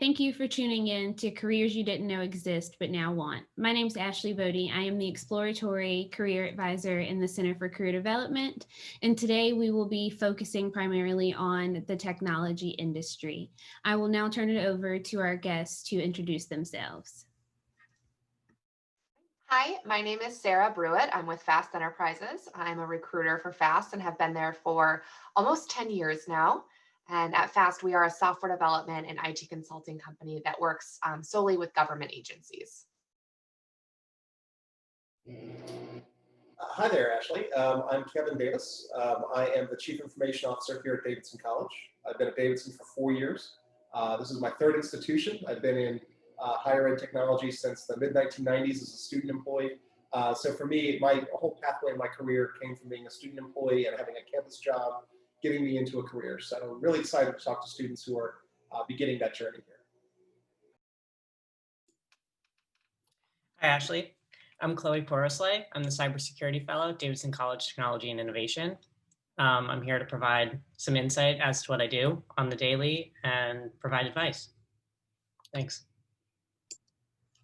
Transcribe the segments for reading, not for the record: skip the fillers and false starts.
Thank you for tuning in to Careers You Didn't Know Exist But Now Want. My name is Ashley Bodie. I am the Exploratory Career Advisor in the Center for Career Development, and today we will be focusing primarily on the technology industry. I will now turn it over to our guests to introduce themselves. Hi, my name is Sarah Brewitt. I'm with Fast Enterprises. I'm a recruiter for Fast and have been there for almost 10 years now. And at Fast, we are a software development and IT consulting company that works solely with government agencies. Hi there, Ashley. I'm Kevin Davis. I am the Chief Information Officer here at Davidson College. I've been at Davidson for 4 years. This is my third institution. I've been in higher ed technology since the mid-1990s as a student employee. So for me, my whole pathway in my career came from being a student employee and having a campus job, getting me into a career. So I'm really excited to talk to students who are beginning that journey here. Hi, Ashley. I'm Chloe Porosley. I'm the Cybersecurity Fellow at Davidson College Technology and Innovation. I'm here to provide some insight as to what I do on the daily and provide advice. Thanks.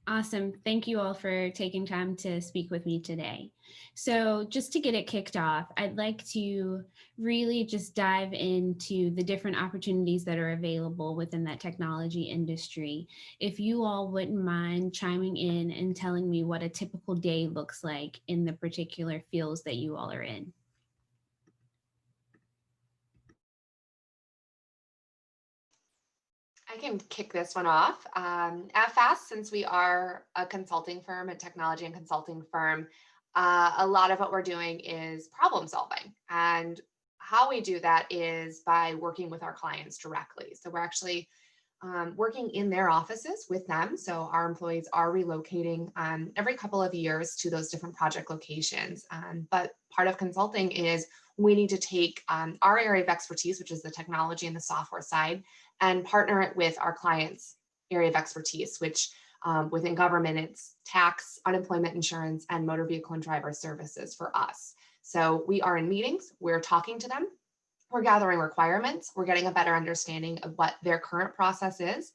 Awesome. Thank you all for taking time to speak with me today. So just to get it kicked off, I'd like to really just dive into the different opportunities that are available within that technology industry. If you all wouldn't mind chiming in and telling me what a typical day looks like in the particular fields that you all are in. I can kick this one off. At Fast, since we are a consulting firm, a technology and consulting firm, a lot of what we're doing is problem solving. And how we do that is by working with our clients directly. So we're actually working in their offices with them. So our employees are relocating every couple of years to those different project locations. But part of consulting is we need to take our area of expertise, which is the technology and the software side, and partner it with our clients' area of expertise, which within government, it's tax, unemployment insurance, and motor vehicle and driver services for us. So we are in meetings, we're talking to them, we're gathering requirements, we're getting a better understanding of what their current process is,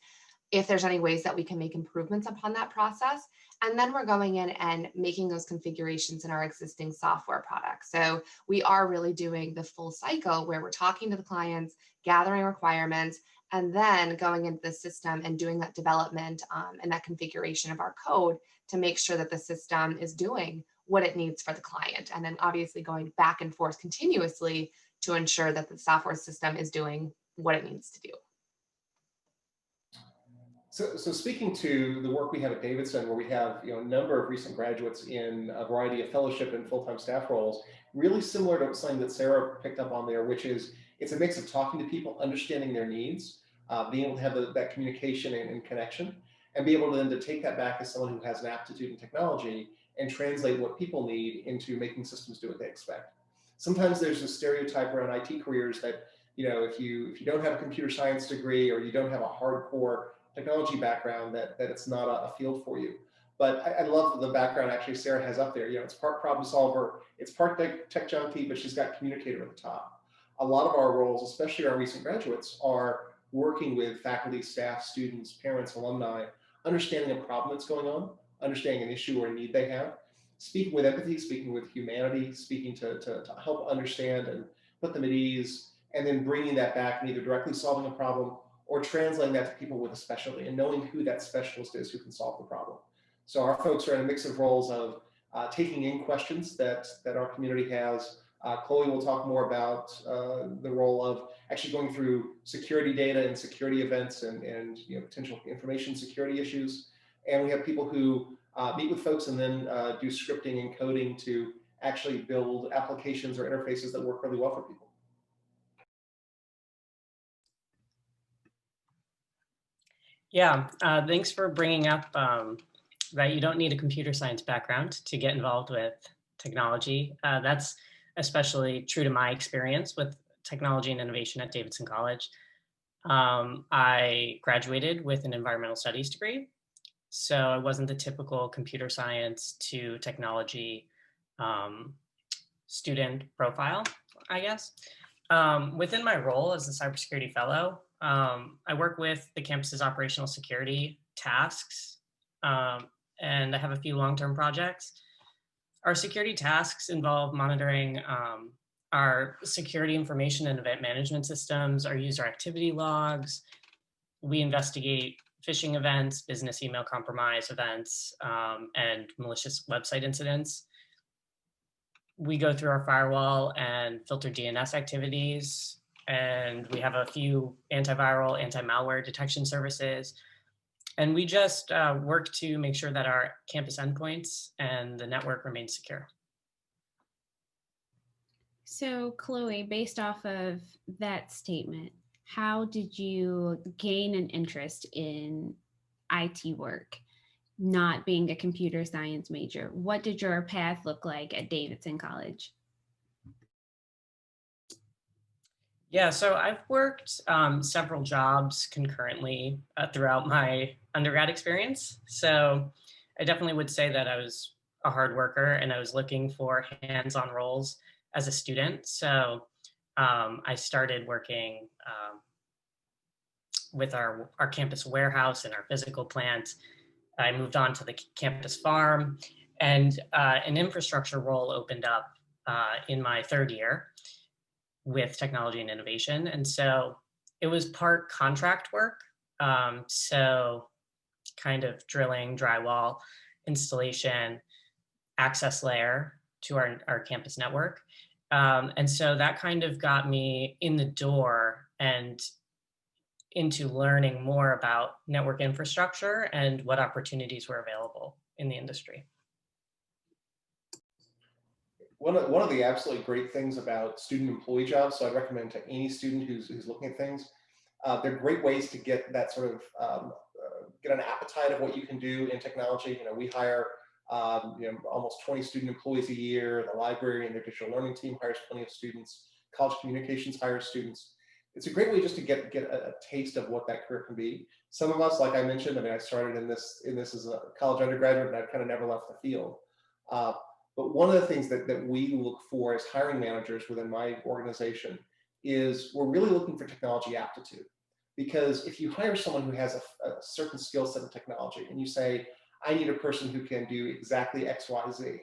if there's any ways that we can make improvements upon that process. And then we're going in and making those configurations in our existing software products. So we are really doing the full cycle where we're talking to the clients, gathering requirements, and then going into the system and doing that development and that configuration of our code to make sure that the system is doing what it needs for the client. And then obviously going back and forth continuously to ensure that the software system is doing what it needs to do. So speaking to the work we have at Davidson, where we have a number of recent graduates in a variety of fellowship and full-time staff roles, really similar to something that Sarah picked up on there, which is it's a mix of talking to people, understanding their needs, being able to have that communication and connection, and be able to then to take that back as someone who has an aptitude in technology and translate what people need into making systems do what they expect. Sometimes there's a stereotype around IT careers that if you don't have a computer science degree or you don't have a hardcore technology background, that it's not a field for you. But I love the background actually Sarah has up there. It's part problem solver, it's part tech junkie, but she's got communicator at the top. A lot of our roles, especially our recent graduates, are working with faculty, staff, students, parents, alumni, understanding a problem that's going on, understanding an issue or a need they have, speaking with empathy, speaking with humanity, speaking to help understand and put them at ease, and then bringing that back and either directly solving a problem or translating that to people with a specialty and knowing who that specialist is who can solve the problem. So our folks are in a mix of roles of taking in questions that our community has. Chloe will talk more about the role of actually going through security data and security events and potential information security issues. And we have people who meet with folks and then do scripting and coding to actually build applications or interfaces that work really well for people. Yeah, thanks for bringing up that you don't need a computer science background to get involved with technology. That's especially true to my experience with technology and innovation at Davidson College. I graduated with an environmental studies degree, so I wasn't the typical computer science to technology student profile, I guess. Within my role as a cybersecurity fellow, I work with the campus's operational security tasks, and I have a few long-term projects. Our security tasks involve monitoring our security information and event management systems, our user activity logs. We investigate phishing events, business email compromise events, and malicious website incidents. We go through our firewall and filter DNS activities, and we have a few antiviral, anti-malware detection services. And we just work to make sure that our campus endpoints and the network remain secure. So, Chloe, based off of that statement, how did you gain an interest in IT work, not being a computer science major? What did your path look like at Davidson College? Yeah, so I've worked several jobs concurrently throughout my undergrad experience. So I definitely would say that I was a hard worker and I was looking for hands-on roles as a student. So I started working with our campus warehouse and our physical plant. I moved on to the campus farm, and an infrastructure role opened up in my third year with technology and innovation. And so it was part contract work. So kind of drilling, drywall, installation, access layer to our campus network. And so that kind of got me in the door and into learning more about network infrastructure and what opportunities were available in the industry. One of the absolutely great things about student employee jobs, so I'd recommend to any student who's looking at things, they're great ways to get that sort of, get an appetite of what you can do in technology. You know, we hire almost 20 student employees a year. The library and their digital learning team hires plenty of students. College communications hires students. It's a great way just to get a taste of what that career can be. Some of us, like I mentioned, I mean, I started in this as a college undergraduate, and I've kind of never left the field. But one of the things that we look for as hiring managers within my organization is we're really looking for technology aptitude. Because if you hire someone who has a certain skill set in technology and you say, I need a person who can do exactly X, Y, Z,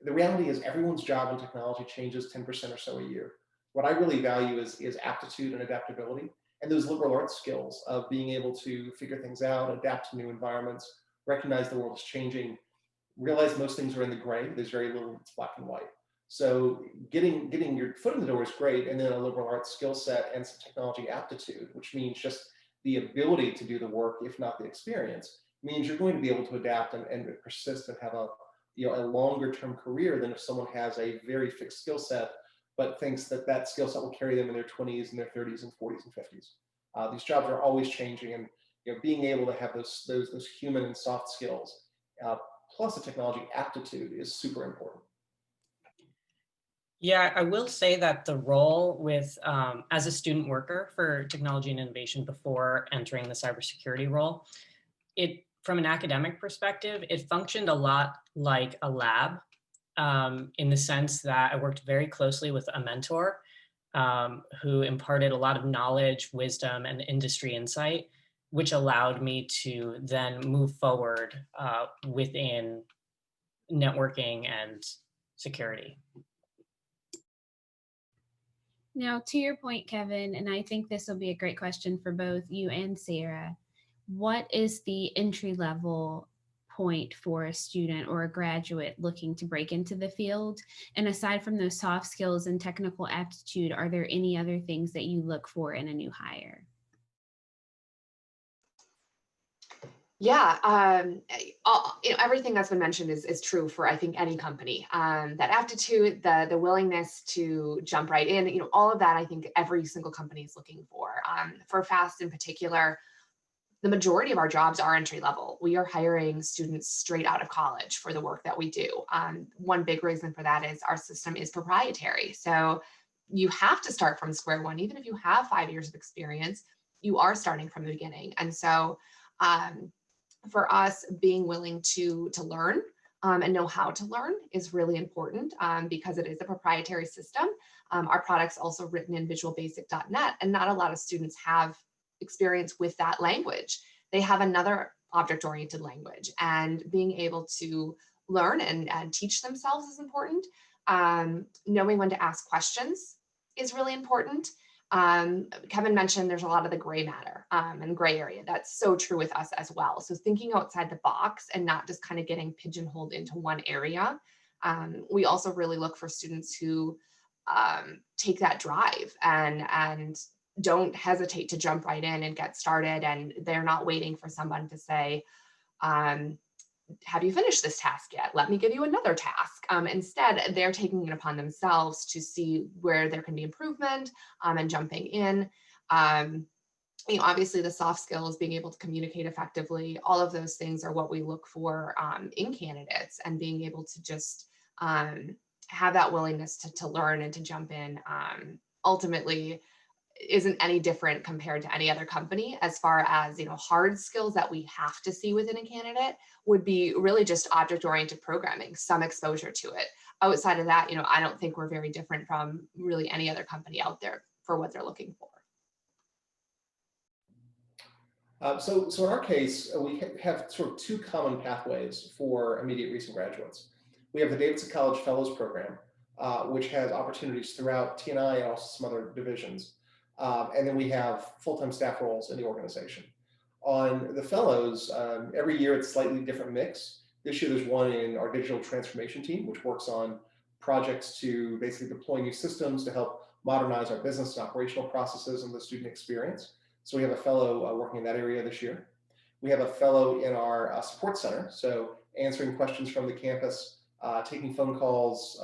the reality is everyone's job in technology changes 10% or so a year. What I really value is aptitude and adaptability, and those liberal arts skills of being able to figure things out, adapt to new environments, recognize the world is changing, realize most things are in the gray. There's very little that's black and white. So getting your foot in the door is great, and then a liberal arts skill set and some technology aptitude, which means just the ability to do the work, if not the experience, means you're going to be able to adapt and persist and have a longer term career than if someone has a very fixed skill set, but thinks that skill set will carry them in their 20s and their 30s and 40s and 50s. These jobs are always changing, and being able to have those human and soft skills plus a technology aptitude is super important. Yeah, I will say that the role with as a student worker for technology and innovation before entering the cybersecurity role, from an academic perspective, it functioned a lot like a lab in the sense that I worked very closely with a mentor who imparted a lot of knowledge, wisdom, and industry insight, which allowed me to then move forward within networking and security. Now, to your point, Kevin, and I think this will be a great question for both you and Sarah, what is the entry level point for a student or a graduate looking to break into the field? And aside from those soft skills and technical aptitude, are there any other things that you look for in a new hire? Yeah, everything that's been mentioned is true for, I think, any company. That aptitude, the willingness to jump right in, all of that, I think every single company is looking for. For FAST in particular, the majority of our jobs are entry level. We are hiring students straight out of college for the work that we do. One big reason for that is our system is proprietary. So you have to start from square one. Even if you have 5 years of experience, you are starting from the beginning. And so for us, being willing to learn and know how to learn is really important because it is a proprietary system. Our product's also written in visualbasic.net, and not a lot of students have experience with that language, they have another object-oriented language, and being able to learn and teach themselves is important. Knowing when to ask questions is really important. Kevin mentioned there's a lot of the gray matter and gray area. That's so true with us as well. So thinking outside the box and not just kind of getting pigeonholed into one area. We also really look for students who take that drive and don't hesitate to jump right in and get started. And they're not waiting for someone to say, have you finished this task yet? Let me give you another task. Instead, they're taking it upon themselves to see where there can be improvement and jumping in. Obviously the soft skills, being able to communicate effectively, all of those things are what we look for in candidates, and being able to just have that willingness to learn and to jump in ultimately isn't any different compared to any other company. As far as, hard skills that we have to see within a candidate would be really just object-oriented programming, some exposure to it. Outside of that, I don't think we're very different from really any other company out there for what they're looking for. So in our case, we have sort of two common pathways for immediate recent graduates. We have the Davidson College Fellows Program, which has opportunities throughout TNI and also some other divisions. And then we have full-time staff roles in the organization. On the fellows, every year it's slightly different mix. This year there's one in our digital transformation team, which works on projects to basically deploy new systems to help modernize our business and operational processes and the student experience. So we have a fellow working in that area this year. We have a fellow in our support center, so answering questions from the campus, taking phone calls,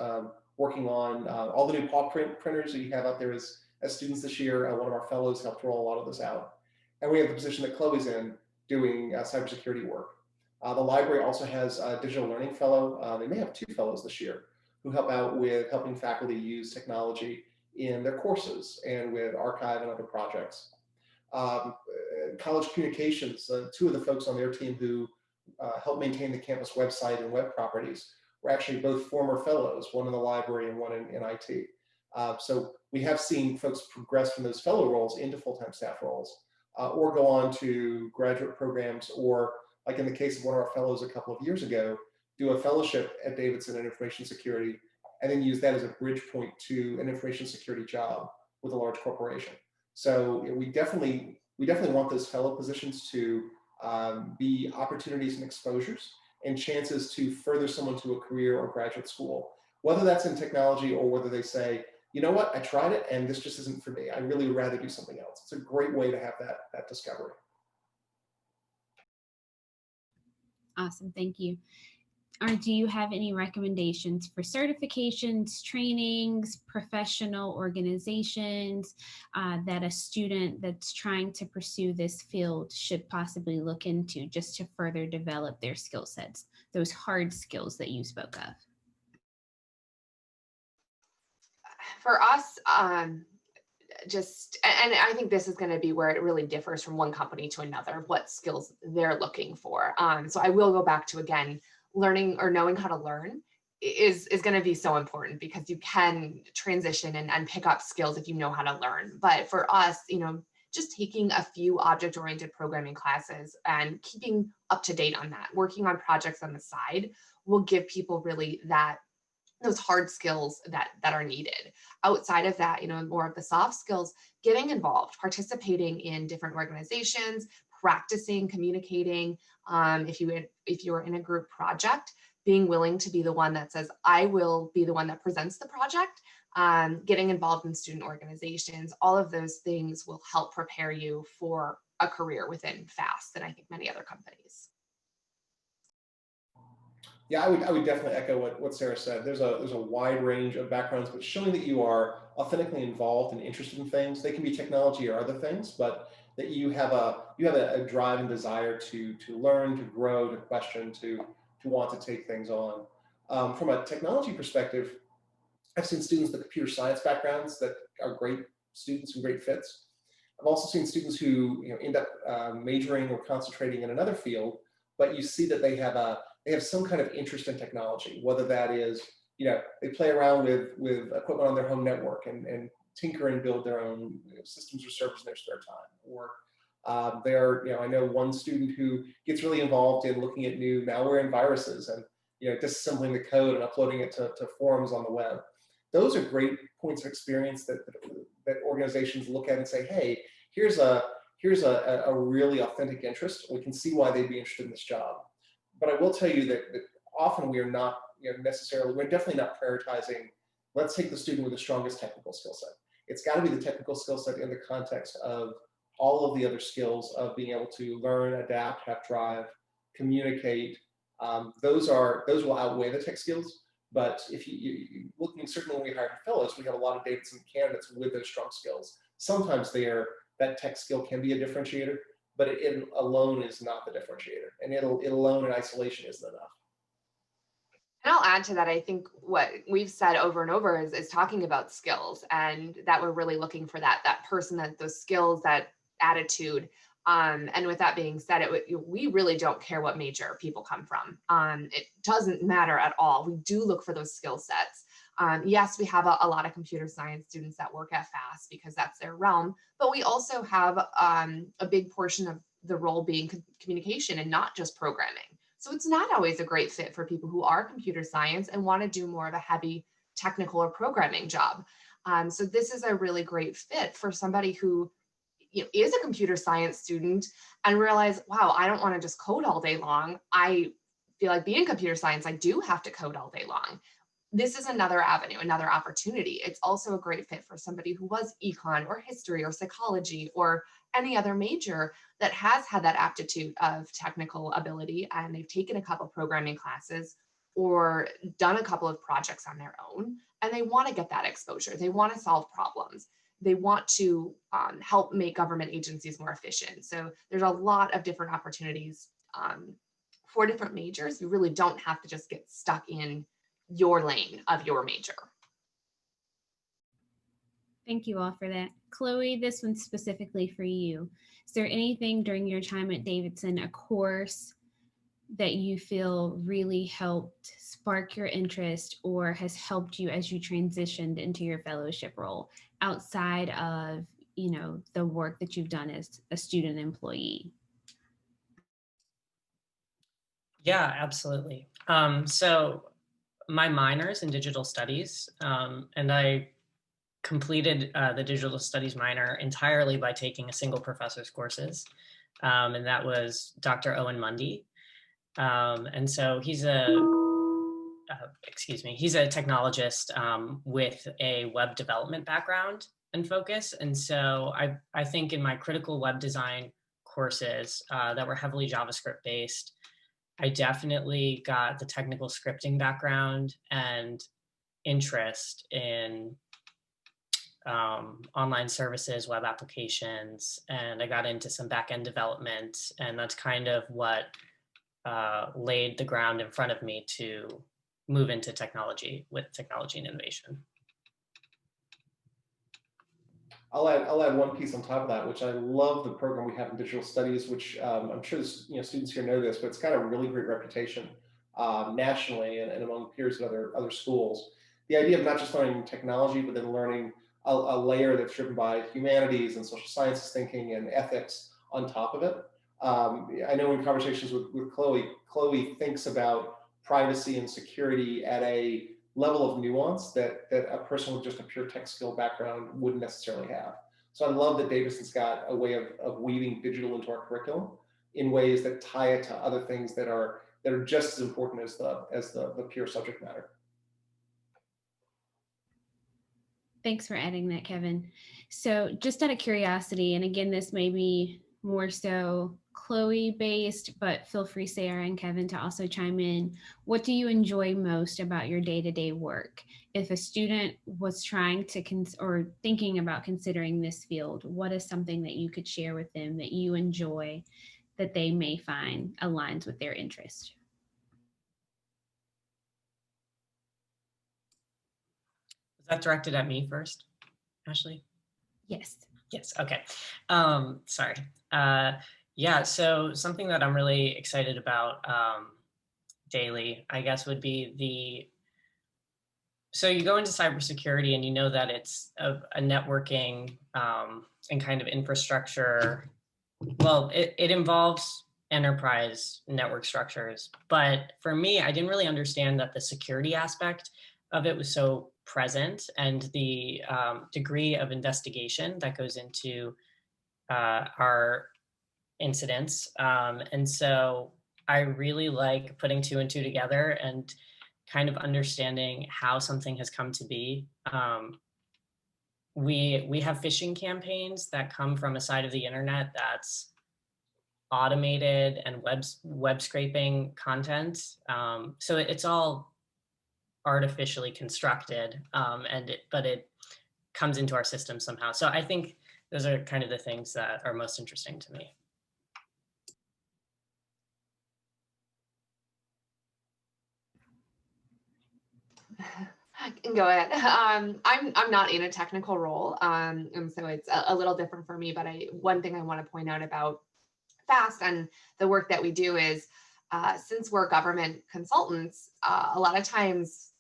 working on all the new paw printers that you have out there as students this year. One of our fellows helped roll a lot of this out. And we have the position that Chloe's in, doing cybersecurity work. The library also has a digital learning fellow. They may have two fellows this year who help out with helping faculty use technology in their courses and with archive and other projects. College communications, two of the folks on their team who help maintain the campus website and web properties were actually both former fellows, one in the library and one in IT. So we have seen folks progress from those fellow roles into full-time staff roles, or go on to graduate programs, or like in the case of one of our fellows a couple of years ago, do a fellowship at Davidson in information security, and then use that as a bridge point to an information security job with a large corporation. So we definitely want those fellow positions to be opportunities and exposures and chances to further someone to a career or graduate school, whether that's in technology or whether they say, you know what, I tried it and this just isn't for me. I really would rather do something else. It's a great way to have that discovery. Awesome, thank you. Do you have any recommendations for certifications, trainings, professional organizations that a student that's trying to pursue this field should possibly look into, just to further develop their skill sets, those hard skills that you spoke of? For us, and I think this is going to be where it really differs from one company to another, what skills they're looking for. So I will go back to, again, learning or knowing how to learn is going to be so important, because you can transition and pick up skills if you know how to learn. But for us, just taking a few object-oriented programming classes and keeping up to date on that, working on projects on the side, will give people really those hard skills that are needed. Outside of that, more of the soft skills, getting involved, participating in different organizations, practicing communicating. If you are in a group project, being willing to be the one that says, I will be the one that presents the project, getting involved in student organizations, all of those things will help prepare you for a career within FAST, and I think many other companies. Yeah, I would definitely echo what Sarah said. There's a wide range of backgrounds, but showing that you are authentically involved and interested in things. They can be technology or other things, but that you have a drive and desire to learn, to grow, to question, to want to take things on. From a technology perspective, I've seen students with computer science backgrounds that are great students and great fits. I've also seen students who end up majoring or concentrating in another field, but you see that they have some kind of interest in technology, whether that is, they play around with equipment on their home network and tinker and build their own systems or servers in their spare time, or I know one student who gets really involved in looking at new malware and viruses and disassembling the code and uploading it to forums on the web. Those are great points of experience that organizations look at and say, hey, here's a really authentic interest. We can see why they'd be interested in this job. But I will tell you that often we are not we're definitely not prioritizing, let's take the student with the strongest technical skill set. It's got to be the technical skill set in the context of all of the other skills of being able to learn, adapt, have drive, communicate. Those will outweigh the tech skills. But if you looking, certainly when we hire fellows, we have a lot of Davidson candidates with those strong skills. Sometimes that tech skill can be a differentiator, but it alone is not the differentiator, and it alone in isolation isn't enough. And I'll add to that. I think what we've said over and over is talking about skills, and that we're really looking for that person, that those skills, that attitude. And with that being said, we really don't care what major people come from. It doesn't matter at all. We do look for those skill sets. Yes, we have a lot of computer science students that work at FAST because that's their realm, but we also have a big portion of the role being communication and not just programming. So it's not always a great fit for people who are computer science and want to do more of a heavy technical or programming job. So this is a really great fit for somebody who is a computer science student and realize, wow, I don't want to just code all day long. I feel like being computer science, I do have to code all day long. This is another avenue, another opportunity. It's also a great fit for somebody who was econ or history or psychology or any other major that has had that aptitude of technical ability, and they've taken a couple programming classes or done a couple of projects on their own, and they want to get that exposure. They want to solve problems. They want to help make government agencies more efficient. So there's a lot of different opportunities for different majors. You really don't have to just get stuck in your lane of your major. Thank you all for that. Chloe, this one's specifically for you. Is there anything during your time at Davidson, a course that you feel really helped spark your interest or has helped you as you transitioned into your fellowship role outside of, the work that you've done as a student employee? Yeah, absolutely. So my minor is in digital studies, and I completed the digital studies minor entirely by taking a single professor's courses, and that was Dr. Owen Mundy. And so he's a technologist with a web development background and focus. And so I think in my critical web design courses that were heavily JavaScript based, I definitely got the technical scripting background and interest in online services, web applications, and I got into some back-end development, and that's kind of what laid the ground in front of me to move into technology with technology and innovation. I'll add one piece on top of that, which I love the program we have in digital studies, which I'm sure students here know this, but it's got a really great reputation nationally and among peers at other schools. The idea of not just learning technology, but then learning a layer that's driven by humanities and social sciences thinking and ethics on top of it. I know in conversations with Chloe thinks about privacy and security at a level of nuance that a person with just a pure tech skill background wouldn't necessarily have. So I love that Davidson's got a way of weaving digital into our curriculum in ways that tie it to other things that are just as important as the pure subject matter. Thanks for adding that, Kevin. So just out of curiosity, and again, this may be more so Chloe based, but feel free, Sarah and Kevin, to also chime in. What do you enjoy most about your day-to-day work? If a student was trying to or thinking about considering this field, what is something that you could share with them that you enjoy that they may find aligns with their interest? Was that directed at me first, Ashley? Yes. Yes, okay. Sorry. Yeah, so something that I'm really excited about daily, I guess, would be so you go into cybersecurity and you know that it's a networking and kind of infrastructure Well, it involves enterprise network structures, but for me, I didn't really understand that the security aspect of it was so present, and the degree of investigation that goes into our incidents. And so I really like putting two and two together and kind of understanding how something has come to be. We have phishing campaigns that come from a side of the internet that's automated and web scraping content. So it's all artificially constructed, but it comes into our system somehow. So I think those are kind of the things that are most interesting to me. I can go ahead. I'm not in a technical role, and so it's a little different for me. But one thing I want to point out about FAST and the work that we do is, since we're government consultants, a lot of times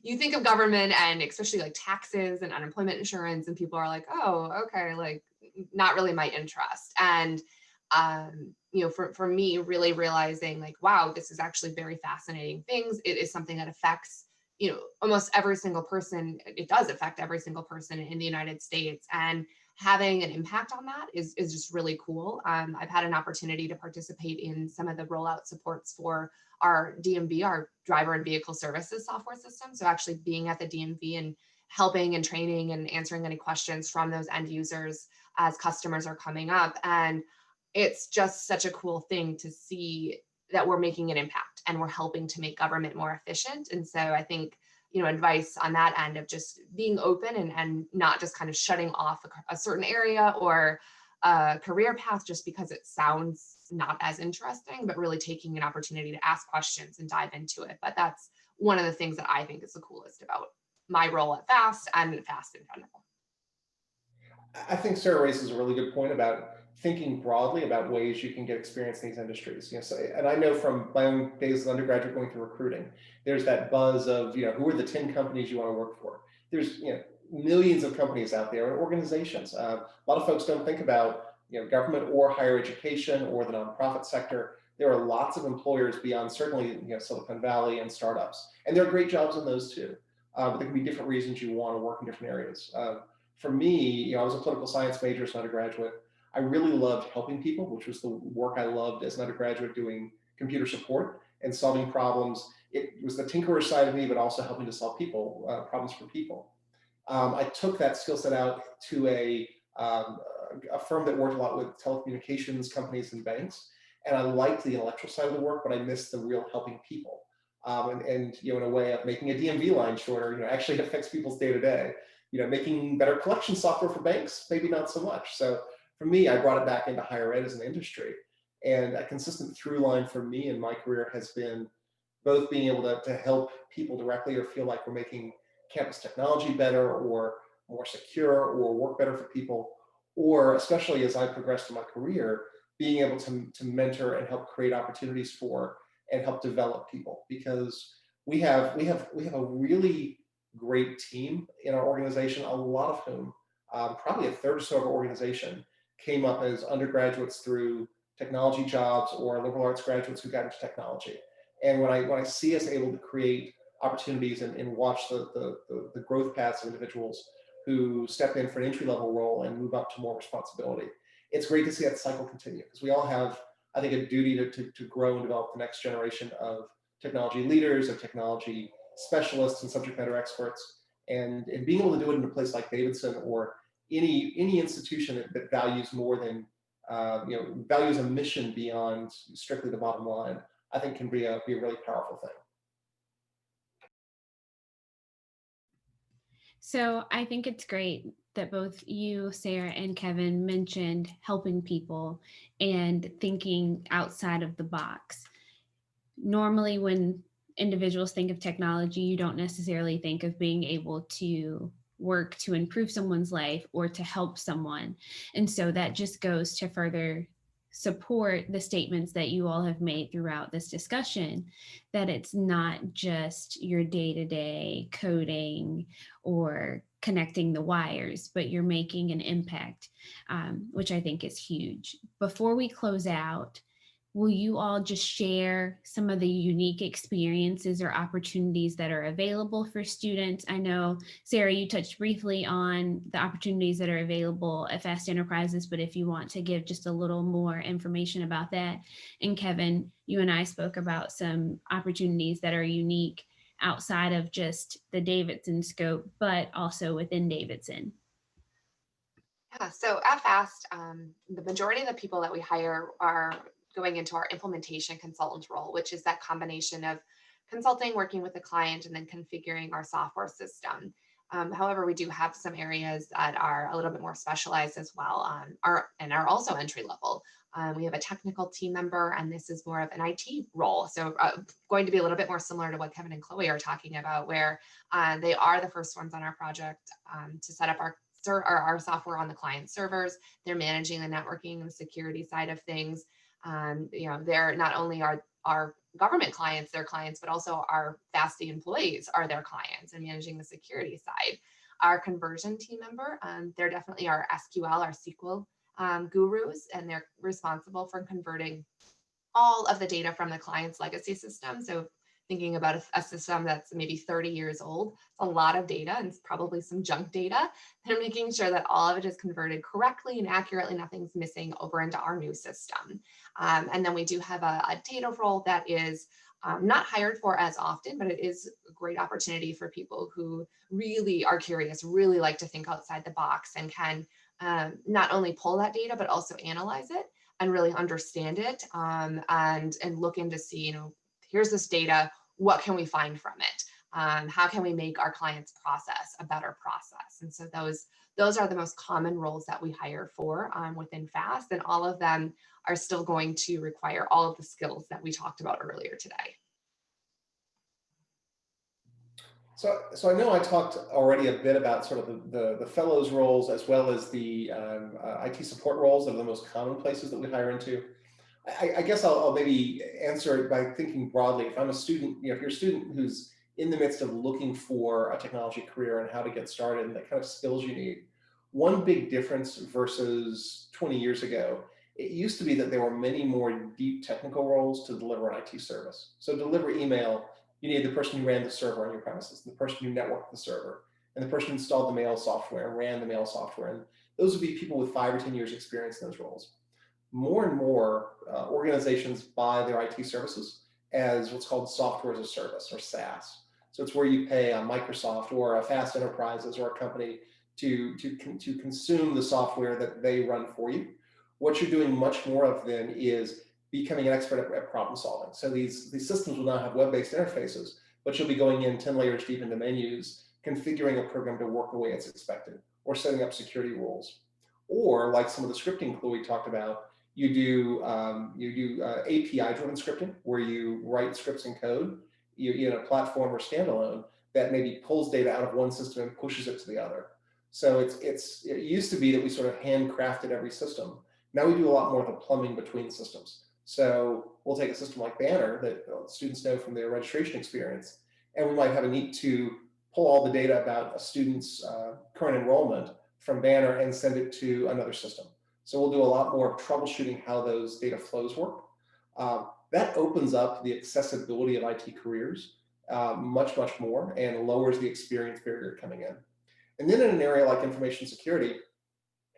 you think of government and especially like taxes and unemployment insurance, and people are like, oh, okay, like not really my interest. And for me, really realizing like, wow, this is actually very fascinating things. It is something that affects almost every single person. It does affect every single person in the United States, and having an impact on that is just really cool. I've had an opportunity to participate in some of the rollout supports for our DMV, our driver and vehicle services software system. So actually being at the DMV and helping and training and answering any questions from those end users as customers are coming up. And it's just such a cool thing to see that we're making an impact and we're helping to make government more efficient. And so I think, advice on that end of just being open and not just kind of shutting off a certain area or a career path just because it sounds not as interesting, but really taking an opportunity to ask questions and dive into it. But that's one of the things that I think is the coolest about my role at FAST and FAST in general. I think Sarah raises a really good point about thinking broadly about ways you can get experience in these industries. And I know from my own days as an undergraduate going through recruiting, there's that buzz of, who are the 10 companies you want to work for? There's, millions of companies out there and organizations. A lot of folks don't think about, government or higher education or the nonprofit sector. There are lots of employers beyond certainly, Silicon Valley and startups, and there are great jobs in those too. But there can be different reasons you want to work in different areas. For me, I was a political science major as an undergraduate. I really loved helping people, which was the work I loved as an undergraduate, doing computer support and solving problems. It was the tinkerer side of me, but also helping to solve problems for people. I took that skill set out to a firm that worked a lot with telecommunications companies and banks. And I liked the intellectual side of the work, but I missed the real helping people. In a way of making a DMV line shorter, actually affects people's day to day. Making better collection software for banks, maybe not so much. So for me, I brought it back into higher ed as an industry. And a consistent through line for me in my career has been both being able to help people directly or feel like we're making campus technology better or more secure or work better for people, or especially as I progressed in my career, being able to mentor and help create opportunities for and help develop people, because we have a really great team in our organization, a lot of whom, probably a third or so of our organization, came up as undergraduates through technology jobs or liberal arts graduates who got into technology. And when I see us able to create opportunities and watch the growth paths of individuals who step in for an entry-level role and move up to more responsibility, it's great to see that cycle continue, because we all have, I think, a duty to grow and develop the next generation of technology leaders, of technology specialists and subject matter experts, and being able to do it in a place like Davidson or any institution that values more than values a mission beyond strictly the bottom line, I think can be a really powerful thing. So I think it's great that both you, Sarah, and Kevin mentioned helping people and thinking outside of the box. Normally, when individuals think of technology, you don't necessarily think of being able to work to improve someone's life or to help someone. And so that just goes to further support the statements that you all have made throughout this discussion, that it's not just your day-to-day coding or connecting the wires, but you're making an impact, which I think is huge. Before we close out, will you all just share some of the unique experiences or opportunities that are available for students? I know, Sarah, you touched briefly on the opportunities that are available at Fast Enterprises, but if you want to give just a little more information about that. And Kevin, you and I spoke about some opportunities that are unique outside of just the Davidson scope, but also within Davidson. Yeah, so at FAST, the majority of the people that we hire are going into our implementation consultant role, which is that combination of consulting, working with the client, and then configuring our software system. However, we do have some areas that are a little bit more specialized as well, and are also entry level. We have a technical team member, and this is more of an IT role. So going to be a little bit more similar to what Kevin and Chloe are talking about, where they are the first ones on our project to set up our software on the client servers. They're managing the networking and the security side of things. They're not only our government clients, their clients, but also our FASTI employees are their clients and managing the security side. Our conversion team member, they're definitely our SQL, our SQL gurus, and they're responsible for converting all of the data from the client's legacy system. So thinking about a system that's maybe 30 years old, it's a lot of data and it's probably some junk data. They're making sure that all of it is converted correctly and accurately, nothing's missing over into our new system. And then we do have a data role that is not hired for as often, but it is a great opportunity for people who really are curious, really like to think outside the box, and can not only pull that data, but also analyze it and really understand it, and look into see, here's this data, what can we find from it? How can we make our clients' process a better process? And so those are the most common roles that we hire for within FAST, and all of them are still going to require all of the skills that we talked about earlier today. So I know I talked already a bit about sort of the fellows roles as well as the IT support roles that are the most common places that we hire into. I guess I'll maybe answer it by thinking broadly. If I'm a student, if you're a student who's in the midst of looking for a technology career and how to get started and the kind of skills you need, one big difference versus 20 years ago, it used to be that there were many more deep technical roles to deliver an IT service. So deliver email, you need the person who ran the server on your premises, the person who networked the server, and the person who installed the mail software and ran the mail software. And those would be people with 5 or 10 years experience in those roles. More and more organizations buy their IT services as what's called software as a service, or SaaS. So it's where you pay a Microsoft or a Fast Enterprises or a company to consume the software that they run for you. What you're doing much more of then is becoming an expert at problem solving. So these systems will now have web-based interfaces, but you'll be going in 10 layers deep into menus, configuring a program to work the way it's expected, or setting up security rules. Or like some of the scripting Chloe talked about, you do API-driven scripting, where you write scripts and code in a platform or standalone that maybe pulls data out of one system and pushes it to the other. So it used to be that we sort of handcrafted every system. Now we do a lot more of the plumbing between systems. So we'll take a system like Banner that students know from their registration experience, and we might have a need to pull all the data about a student's current enrollment from Banner and send it to another system. So we'll do a lot more of troubleshooting how those data flows work. That opens up the accessibility of IT careers much, much more, and lowers the experience barrier coming in. And then in an area like information security,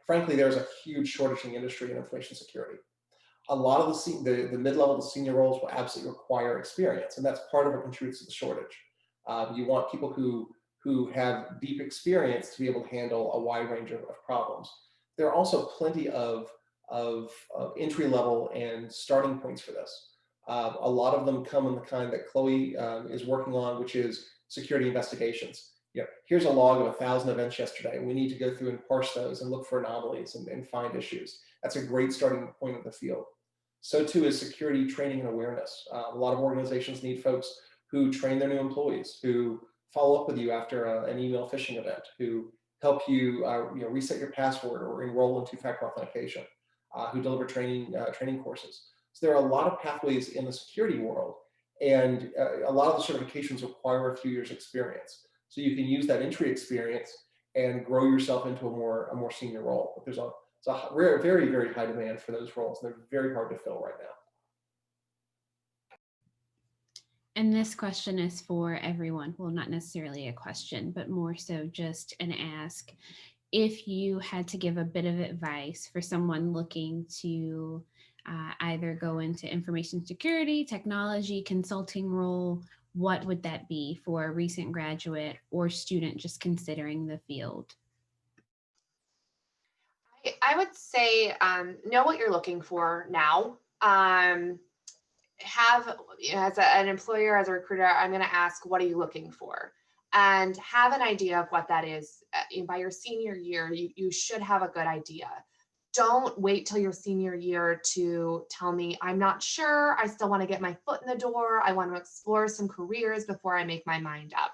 frankly, there's a huge shortage in the industry in information security. A lot of the mid-level to senior roles will absolutely require experience, and that's part of what contributes to the shortage. You want people who have deep experience to be able to handle a wide range of problems. There are also plenty of entry-level and starting points for this. A lot of them come in the kind that Chloe is working on, which is security investigations. Here's a log of 1,000 events yesterday. We need to go through and parse those and look for anomalies and find issues. That's a great starting point of the field. So too is security training and awareness. A lot of organizations need folks who train their new employees, who follow up with you after an email phishing event, who help you, reset your password or enroll in 2-factor authentication. who deliver training courses. So there are a lot of pathways in the security world, and a lot of the certifications require a few years experience. So you can use that entry experience and grow yourself into a more senior role. But there's a very, very high demand for those roles. They're very hard to fill right now. And this question is for everyone. Well, not necessarily a question, but more so just an ask. If you had to give a bit of advice for someone looking to either go into information security, technology, consulting role, what would that be for a recent graduate or student just considering the field? I would say know what you're looking for now. Have, as an employer, as a recruiter, I'm going to ask, what are you looking for? And have an idea of what that is. By your senior year, you should have a good idea. Don't wait till your senior year to tell me, I'm not sure, I still want to get my foot in the door, I want to explore some careers before I make my mind up.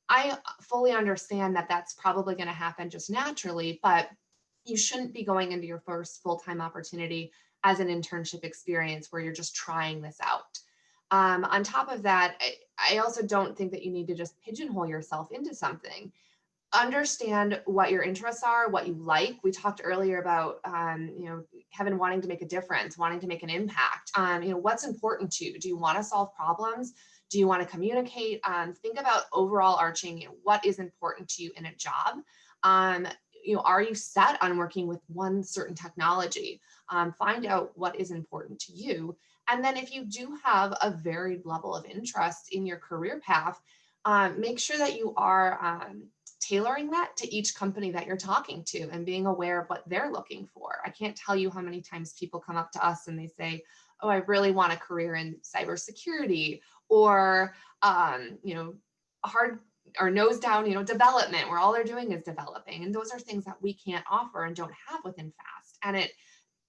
I fully understand that that's probably going to happen just naturally, but you shouldn't be going into your first full-time opportunity as an internship experience where you're just trying this out. On top of that, I also don't think that you need to just pigeonhole yourself into something. Understand what your interests are, what you like. We talked earlier about, Kevin wanting to make a difference, wanting to make an impact. What's important to you? Do you want to solve problems? Do you want to communicate? Think about overall arching, what is important to you in a job? Are you set on working with one certain technology? Find out what is important to you. And then if you do have a varied level of interest in your career path, make sure that you are tailoring that to each company that you're talking to and being aware of what they're looking for. I can't tell you how many times people come up to us and they say, oh, I really want a career in cybersecurity or, hard or nose down, development, where all they're doing is developing. And those are things that we can't offer and don't have within FAST. And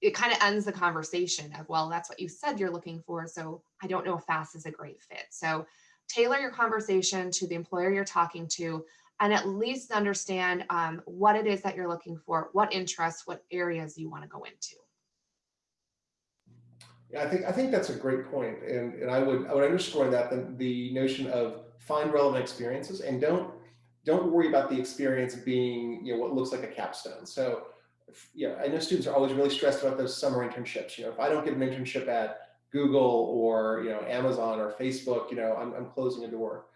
it kind of ends the conversation of, well, that's what you said you're looking for, so I don't know if FAST is a great fit. So tailor your conversation to the employer you're talking to, and at least understand what it is that you're looking for, what interests, what areas you want to go into. Yeah, I think that's a great point, and I would underscore that the notion of find relevant experiences and don't worry about the experience being what looks like a capstone. So I know students are always really stressed about those summer internships. If I don't get an internship at Google or Amazon or Facebook, I'm closing a door.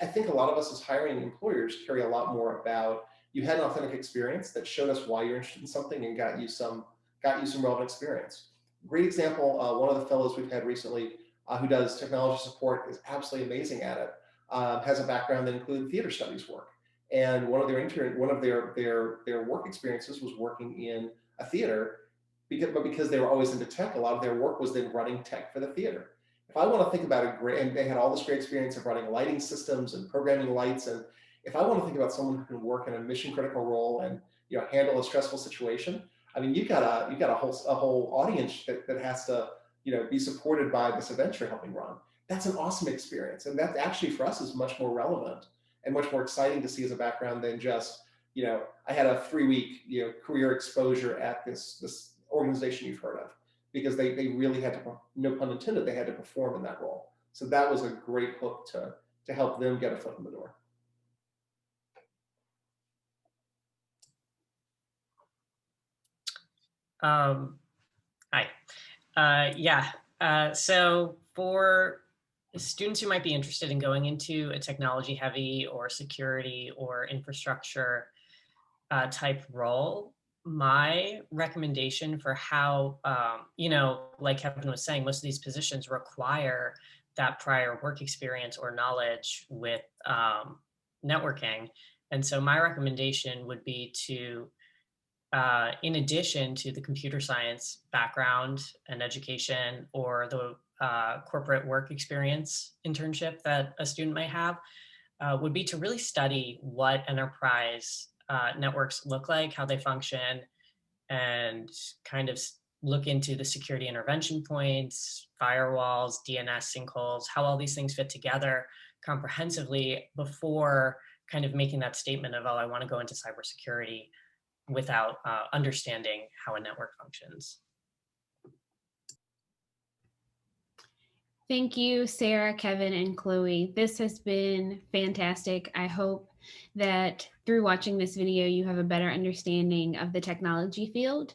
I think a lot of us as hiring employers carry a lot more about you had an authentic experience that showed us why you're interested in something and got you some relevant experience. Great example, one of the fellows we've had recently who does technology support is absolutely amazing at it, has a background that included theater studies work. And one of their work experiences was working in a theater, because they were always into tech, a lot of their work was then running tech for the theater. If I want to think about and they had all this great experience of running lighting systems and programming lights, and if I want to think about someone who can work in a mission critical role and handle a stressful situation, I mean, you've got a whole audience that has to be supported by this event you're helping run. That's an awesome experience, and that actually for us is much more relevant and much more exciting to see as a background than just I had a 3-week career exposure at this organization you've heard of, because they really had to, no pun intended, they had to perform in that role. So that was a great hook to help them get a foot in the door. Hi. So for students who might be interested in going into a technology heavy or security or infrastructure type role, my recommendation for how, like Kevin was saying, most of these positions require that prior work experience or knowledge with networking. And so my recommendation would be to, in addition to the computer science background and education or the corporate work experience internship that a student might have, would be to really study what enterprise networks look like, how they function, and kind of look into the security intervention points, firewalls, DNS sinkholes, how all these things fit together comprehensively before kind of making that statement of, oh, I want to go into cybersecurity, without understanding how a network functions. Thank you, Sarah, Kevin, and Chloe. This has been fantastic. I hope that through watching this video, you have a better understanding of the technology field.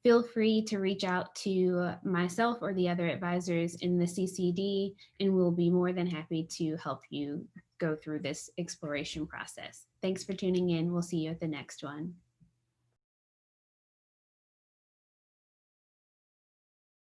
Feel free to reach out to myself or the other advisors in the CCD, and we'll be more than happy to help you go through this exploration process. Thanks for tuning in. We'll see you at the next one.